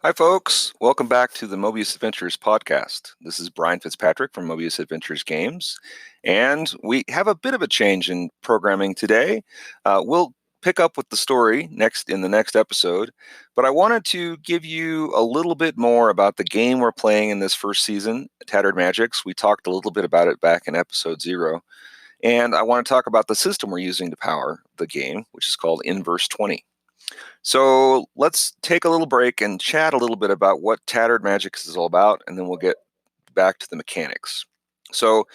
Hi, folks. Welcome back to the Moebius Adventures podcast. This is Brian Fitzpatrick from Moebius Adventures Games, and we have a bit of a change in programming today. We'll pick up with the story in the next episode, but I wanted to give you a little bit more about the game we're playing in this first season, Tattered Magicks. We talked a little bit about it back in episode 0, and I want to talk about the system we're using to power the game, which is called Inverse20. So let's take a little break and chat a little bit about what Tattered Magicks is all about, and then we'll get back to the mechanics. So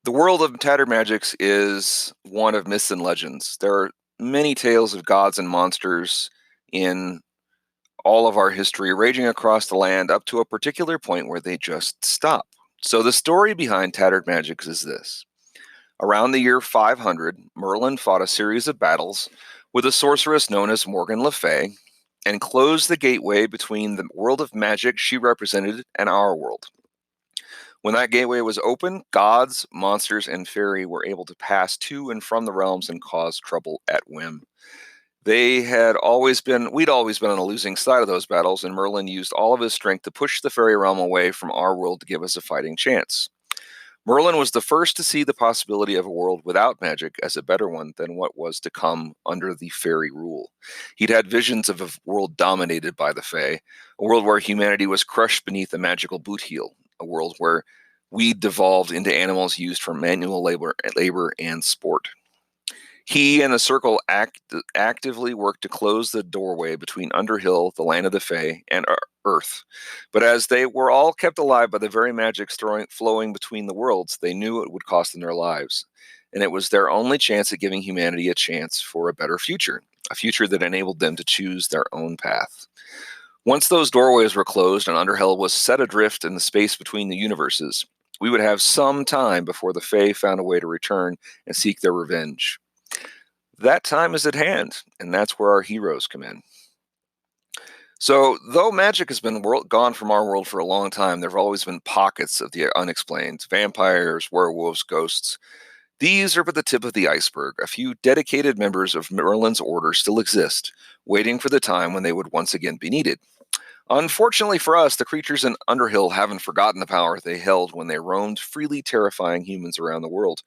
the world of Tattered Magicks is one of myths and legends. There are many tales of gods and monsters in all of our history, raging across the land up to a particular point where they just stop. So the story behind Tattered Magicks is this. Around the year 500, Merlin fought a series of battles with a sorceress known as Morgan Le Fay, and closed the gateway between the world of magic she represented and our world. When that gateway was open, gods, monsters, and fairy were able to pass to and from the realms and cause trouble at whim. We'd always been on the losing side of those battles, and Merlin used all of his strength to push the fairy realm away from our world to give us a fighting chance. Merlin was the first to see the possibility of a world without magic as a better one than what was to come under the fairy rule. He'd had visions of a world dominated by the Fae, a world where humanity was crushed beneath a magical boot heel, a world where we devolved into animals used for manual labor and sport. He and the Circle actively worked to close the doorway between Underhill, the land of the Fae, and Earth. But as they were all kept alive by the very magic flowing between the worlds, they knew it would cost them their lives. And it was their only chance at giving humanity a chance for a better future, a future that enabled them to choose their own path. Once those doorways were closed and Underhill was set adrift in the space between the universes, we would have some time before the Fae found a way to return and seek their revenge. That time is at hand, and that's where our heroes come in. So, though magic has been gone from our world for a long time, there have always been pockets of the unexplained. Vampires, werewolves, ghosts. These are but the tip of the iceberg. A few dedicated members of Merlin's order still exist, waiting for the time when they would once again be needed. Unfortunately for us, the creatures in Underhill haven't forgotten the power they held when they roamed freely, terrifying humans around the world.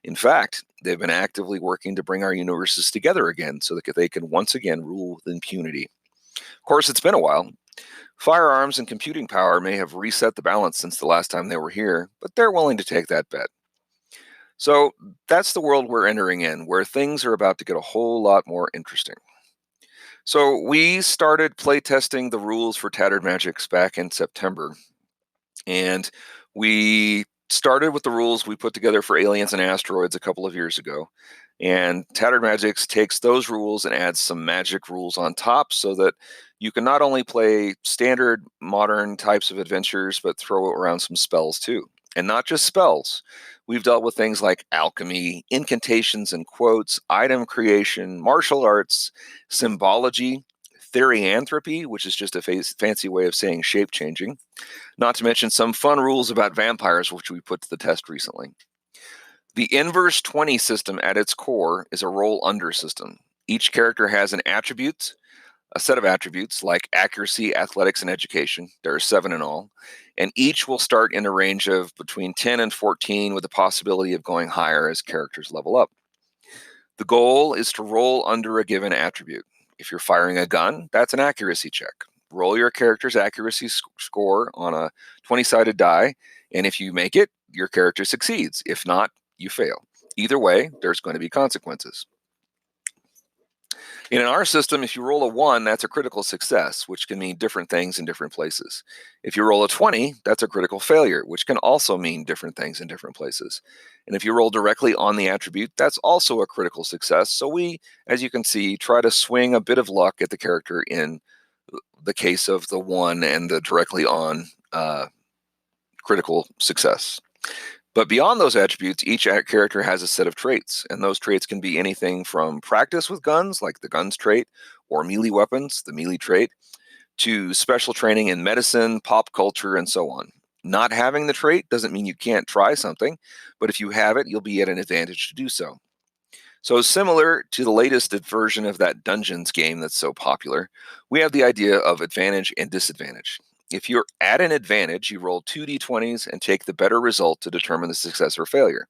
In fact, they've been actively working to bring our universes together again so that they can once again rule with impunity. Of course, it's been a while. Firearms and computing power may have reset the balance since the last time they were here, but they're willing to take that bet. So that's the world we're entering in, where things are about to get a whole lot more interesting. So we started playtesting the rules for Tattered Magicks back in September, and we started with the rules we put together for Aliens and Asteroids a couple of years ago. And Tattered Magicks takes those rules and adds some magic rules on top so that you can not only play standard modern types of adventures, but throw around some spells too. And not just spells. We've dealt with things like alchemy, incantations and quotes, item creation, martial arts, symbology, therianthropy, which is just a fancy way of saying shape changing, not to mention some fun rules about vampires, which we put to the test recently. The Inverse20 system at its core is a roll-under system. Each character has a set of attributes like accuracy, athletics, and education. There are 7 in all, and each will start in a range of between 10 and 14 with the possibility of going higher as characters level up. The goal is to roll under a given attribute. If you're firing a gun, that's an accuracy check. Roll your character's accuracy score on a 20-sided die, and if you make it, your character succeeds. If not, you fail. Either way, there's going to be consequences. In our system, if you roll a 1, that's a critical success, which can mean different things in different places. If you roll a 20, that's a critical failure, which can also mean different things in different places. And if you roll directly on the attribute, that's also a critical success. So we, as you can see, try to swing a bit of luck at the character in the case of the 1 and the directly on critical success. But beyond those attributes, each character has a set of traits, and those traits can be anything from practice with guns, like the guns trait, or melee weapons, the melee trait, to special training in medicine, pop culture, and so on. Not having the trait doesn't mean you can't try something, but if you have it, you'll be at an advantage to do so. So similar to the latest version of that Dungeons game that's so popular, we have the idea of advantage and disadvantage. If you're at an advantage, you roll 2d20s and take the better result to determine the success or failure.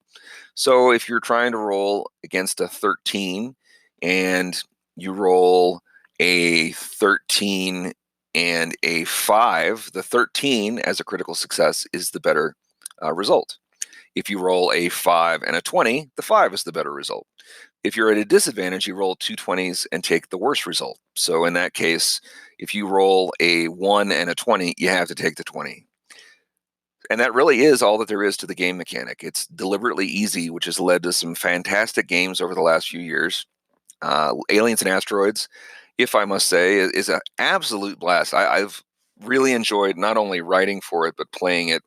So if you're trying to roll against a 13 and you roll a 13 and a 5, the 13 as a critical success is the better result. If you roll a 5 and a 20, the 5 is the better result. If you're at a disadvantage, you roll 2 20s and take the worst result. So in that case, if you roll a 1 and a 20, you have to take the 20. And that really is all that there is to the game mechanic. It's deliberately easy, which has led to some fantastic games over the last few years. Aliens and Asteroids, if I must say, is an absolute blast. I've really enjoyed not only writing for it, but playing it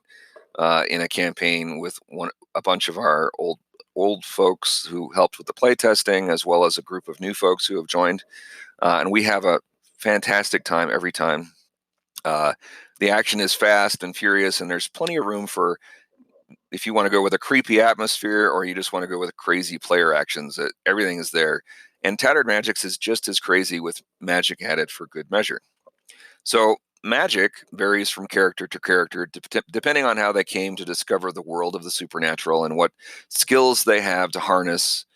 in a campaign with a bunch of our old folks who helped with the play testing, as well as a group of new folks who have joined. And we have a fantastic time every time. The action is fast and furious, and there's plenty of room for, if you want to go with a creepy atmosphere or you just want to go with crazy player actions, everything is there. And Tattered Magicks is just as crazy with magic added for good measure. So magic varies from character to character depending on how they came to discover the world of the supernatural and what skills they have to harness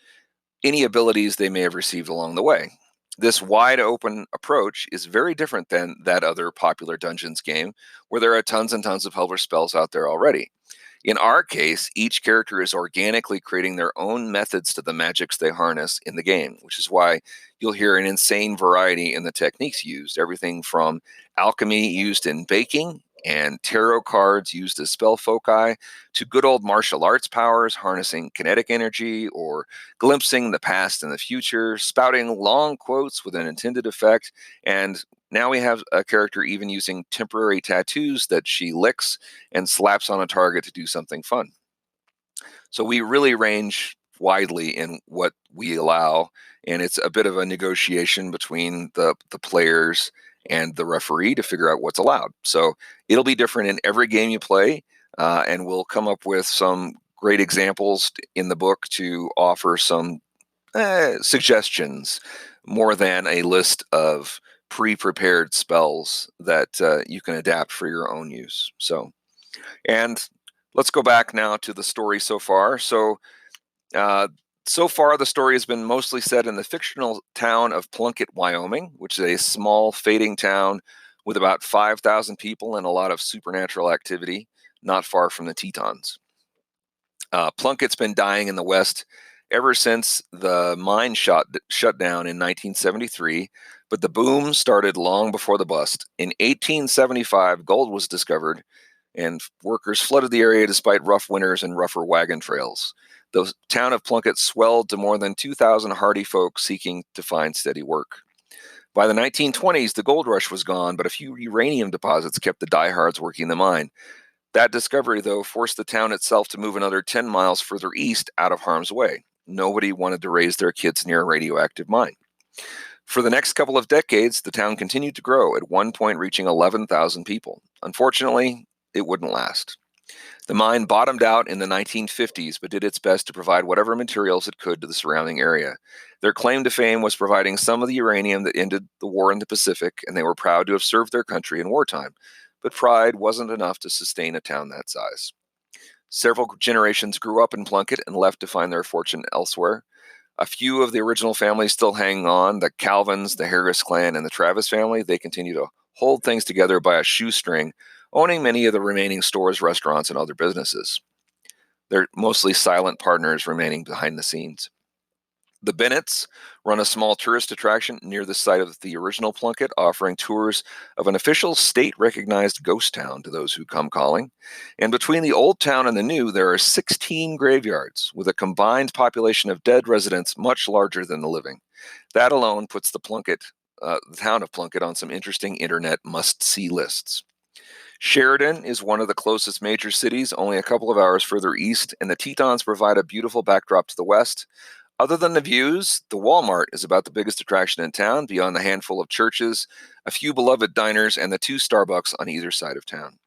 any abilities they may have received along the way. This wide open approach is very different than that other popular Dungeons game where there are tons and tons of helper spells out there already. In our case, each character is organically creating their own methods to the magics they harness in the game, which is why you'll hear an insane variety in the techniques used. Everything from alchemy used in baking and tarot cards used as spell foci to good old martial arts powers harnessing kinetic energy or glimpsing the past and the future, spouting long quotes with an intended effect, and now we have a character even using temporary tattoos that she licks and slaps on a target to do something fun. So we really range widely in what we allow, and it's a bit of a negotiation between the players and the referee to figure out what's allowed. So it'll be different in every game you play, and we'll come up with some great examples in the book to offer some suggestions more than a list of pre-prepared spells that you can adapt for your own use. And let's go back now to the story so far. So far, the story has been mostly set in the fictional town of Plunkett, Wyoming, which is a small, fading town with about 5,000 people and a lot of supernatural activity, not far from the Tetons. Plunkett's been dying in the West ever since the mine shut down in 1973, but the boom started long before the bust. In 1875, gold was discovered, and workers flooded the area despite rough winters and rougher wagon trails. The town of Plunkett swelled to more than 2,000 hardy folk seeking to find steady work. By the 1920s, the gold rush was gone, but a few uranium deposits kept the diehards working the mine. That discovery, though, forced the town itself to move another 10 miles further east out of harm's way. Nobody wanted to raise their kids near a radioactive mine. For the next couple of decades, the town continued to grow, at one point reaching 11,000 people. Unfortunately, it wouldn't last. The mine bottomed out in the 1950s, but did its best to provide whatever materials it could to the surrounding area. Their claim to fame was providing some of the uranium that ended the war in the Pacific, and they were proud to have served their country in wartime. But pride wasn't enough to sustain a town that size. Several generations grew up in Plunkett and left to find their fortune elsewhere. A few of the original families still hang on, the Calvins, the Harris clan, and the Travis family. They continue to hold things together by a shoestring, owning many of the remaining stores, restaurants, and other businesses. They're mostly silent partners remaining behind the scenes. The Bennetts run a small tourist attraction near the site of the original Plunkett, offering tours of an official state-recognized ghost town to those who come calling. And between the old town and the new, there are 16 graveyards, with a combined population of dead residents much larger than the living. That alone puts the town of Plunkett on some interesting internet must-see lists. Sheridan is one of the closest major cities, only a couple of hours further east, and the Tetons provide a beautiful backdrop to the west. Other than the views, the Walmart is about the biggest attraction in town, beyond the handful of churches, a few beloved diners, and the 2 Starbucks on either side of town.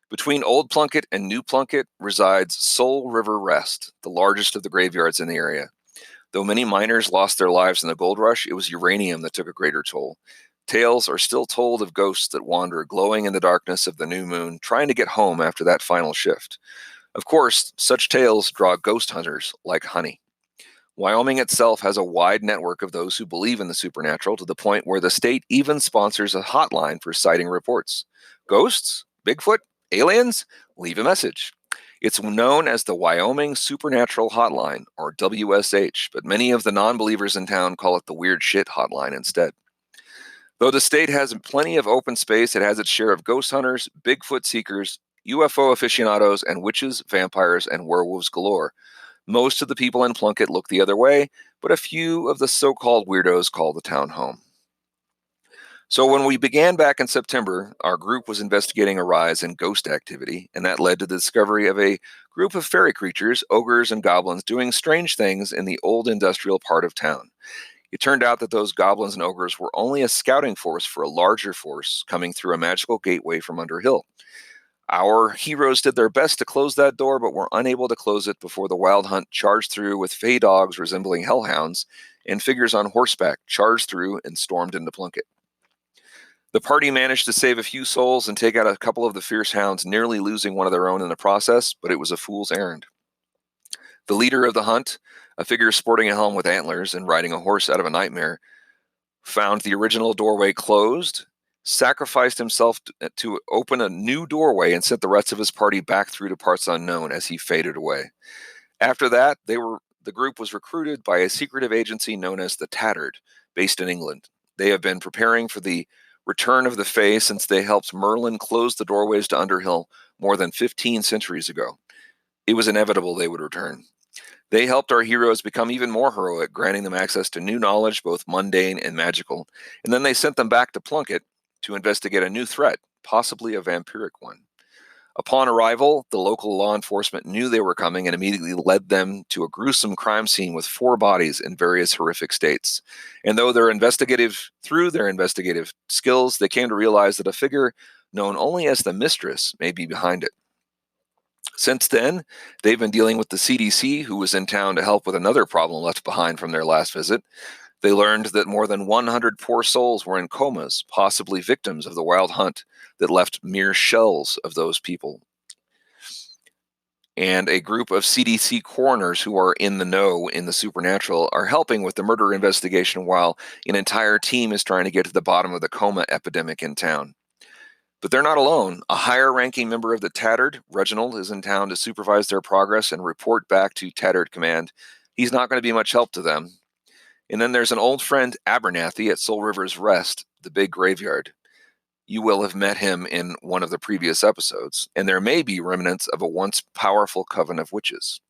Between Old Plunkett and New Plunkett resides Soul River Rest, the largest of the graveyards in the area. Though many miners lost their lives in the gold rush, it was uranium that took a greater toll. Tales are still told of ghosts that wander, glowing in the darkness of the new moon, trying to get home after that final shift. Of course, such tales draw ghost hunters like honey. Wyoming itself has a wide network of those who believe in the supernatural, to the point where the state even sponsors a hotline for sighting reports. Ghosts? Bigfoot? Aliens? Leave a message. It's known as the Wyoming Supernatural Hotline, or WSH, but many of the non-believers in town call it the Weird Shit Hotline instead. Though the state has plenty of open space, it has its share of ghost hunters, Bigfoot seekers, UFO aficionados, and witches, vampires, and werewolves galore. Most of the people in Plunkett look the other way, but a few of the so-called weirdos call the town home. So when we began back in September, our group was investigating a rise in ghost activity, and that led to the discovery of a group of fairy creatures, ogres, and goblins doing strange things in the old industrial part of town. It turned out that those goblins and ogres were only a scouting force for a larger force coming through a magical gateway from Underhill. Our heroes did their best to close that door, but were unable to close it before the Wild Hunt charged through with fey dogs resembling hellhounds, and figures on horseback charged through and stormed into Plunkett. The party managed to save a few souls and take out a couple of the fierce hounds, nearly losing one of their own in the process, but it was a fool's errand. The leader of the hunt, a figure sporting a helm with antlers and riding a horse out of a nightmare, found the original doorway closed, sacrificed himself to open a new doorway, and sent the rest of his party back through to parts unknown as he faded away. After that, the group was recruited by a secretive agency known as the Tattered, based in England. They have been preparing for the return of the Fae since they helped Merlin close the doorways to Underhill more than 15 centuries ago. It was inevitable they would return. They helped our heroes become even more heroic, granting them access to new knowledge, both mundane and magical, and then they sent them back to Plunkett to investigate a new threat, possibly a vampiric one. Upon arrival, the local law enforcement knew they were coming and immediately led them to a gruesome crime scene with 4 bodies in various horrific states. And though through their investigative skills, they came to realize that a figure known only as the Mistress may be behind it. Since then, they've been dealing with the CDC, who was in town to help with another problem left behind from their last visit. They learned that more than 100 poor souls were in comas, possibly victims of the Wild Hunt that left mere shells of those people. And a group of CDC coroners who are in the know in the supernatural are helping with the murder investigation, while an entire team is trying to get to the bottom of the coma epidemic in town. But they're not alone. A higher-ranking member of the Tattered, Reginald, is in town to supervise their progress and report back to Tattered Command. He's not going to be much help to them. And then there's an old friend, Abernathy, at Soul River's Rest, the big graveyard. You will have met him in one of the previous episodes, and there may be remnants of a once powerful coven of witches.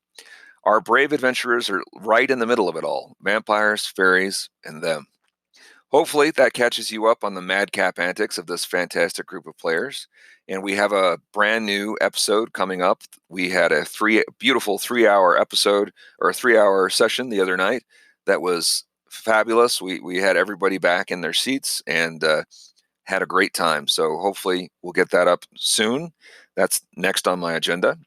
Our brave adventurers are right in the middle of it all: vampires, fairies, and them. Hopefully that catches you up on the madcap antics of this fantastic group of players. And we have a brand new episode coming up. We had a beautiful 3-hour episode, or a 3-hour session the other night that was fabulous. We had everybody back in their seats and had a great time. So hopefully we'll get that up soon. That's next on my agenda.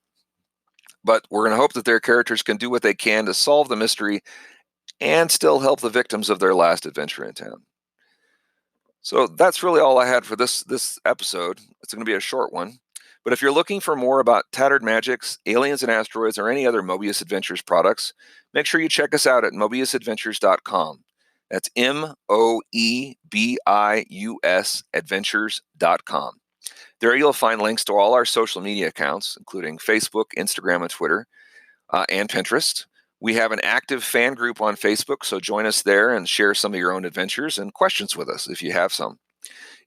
But we're going to hope that their characters can do what they can to solve the mystery and still help the victims of their last adventure in town. So that's really all I had for this episode. It's going to be a short one. But if you're looking for more about Tattered Magicks, Aliens and Asteroids, or any other Moebius Adventures products, make sure you check us out at moebiusadventures.com. That's MOEBIUS adventures.com. There you'll find links to all our social media accounts, including Facebook, Instagram, and Twitter, and Pinterest. We have an active fan group on Facebook, so join us there and share some of your own adventures and questions with us if you have some.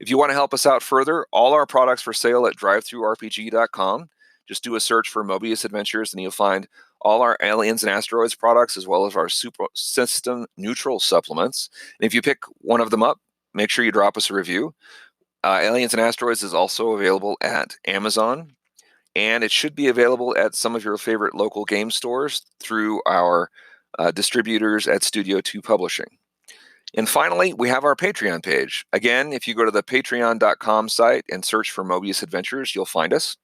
If you want to help us out further, all our products for sale at drivethrurpg.com. Just do a search for Moebius Adventures and you'll find all our Aliens and Asteroids products, as well as our super system neutral supplements. And if you pick one of them up, make sure you drop us a review. Aliens and Asteroids is also available at Amazon, and it should be available at some of your favorite local game stores through our distributors at Studio 2 Publishing. And finally, we have our Patreon page. Again, if you go to the patreon.com site and search for Moebius Adventures, you'll find us.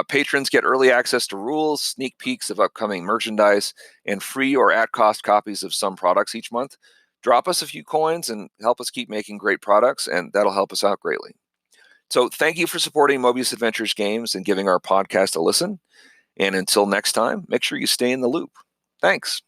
Patrons get early access to rules, sneak peeks of upcoming merchandise, and free or at-cost copies of some products each month. Drop us a few coins and help us keep making great products, and that'll help us out greatly. So thank you for supporting Moebius Adventures Games and giving our podcast a listen. And until next time, make sure you stay in the loop. Thanks.